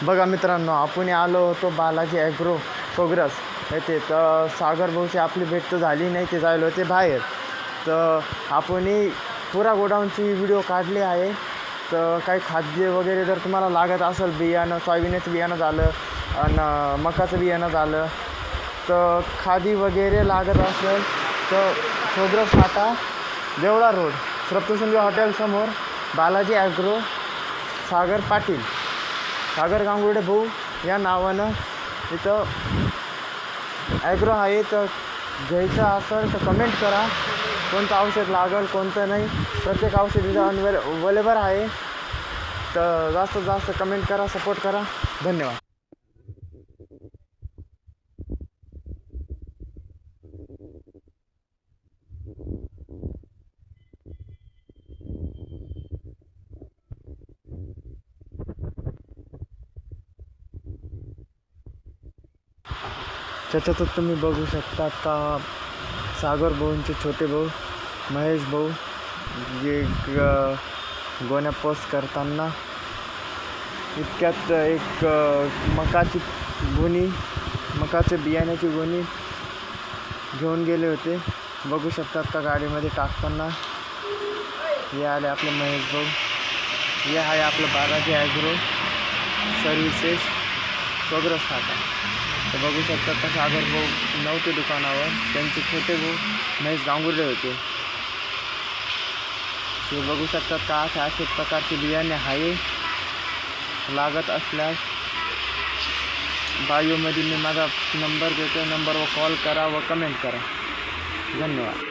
बघा मित्रांनो, आपण आलो होतो बालाजी ॲग्रो सोग्रस येथे. तर सागर भाऊची आपली भेट तर झाली नाही, ते जायला होते बाहेर. तर आपण पुरा गोडाऊनची व्हिडिओ काढली आहे. तर काही खाद्य वगैरे जर तुम्हाला लागत असेल, बियाणं सोयाबीनचं बियाणं झालं आणि मकाचं बियाणं झालं, तर खादी वगैरे लागत असेल तर सोग्रस फाटा देवळा रोड सप्तशृंगी हॉटेलसमोर बालाजी ॲग्रो सागर पाटील, सागर गांगुर्डे भाऊ या नावानं इथं ॲग्रो आहे. तर घ्यायचं असेल तर कमेंट करा, कोणतं औषध लागेल कोणतं नाही. प्रत्येक औषध इथं अवेलेबल आहे. तर जास्तीत जास्त कमेंट करा, सपोर्ट करा. धन्यवाद. त्याच्यातच तुम्ही बघू शकता का सागर भाऊंचे छोटे भाऊ महेश भाऊ जे गोण्या पोस्ट करताना इतक्यात एक मकाची गोणी, मकाचे बियाण्याची गोणी घेऊन गेले होते. बघू शकतात का गाडीमध्ये टाकताना. हे आले आपले महेश भाऊ. हे आहे आपलं बालाजी ॲग्रो सर्व्हिसेस सोग्रस फाटा. तर बघू शकतात का सागर भाऊ नव्हते दुकानावर, त्यांचे छोटे भाऊ महेश गांगुर्डे होते. ते बघू शकतात का अशा प्रकारचे बियाणे आहे. लागत असल्यास बायोमध्ये मी माझा नंबर देतो, नंबरवर कॉल करा व कमेंट करा. धन्यवाद.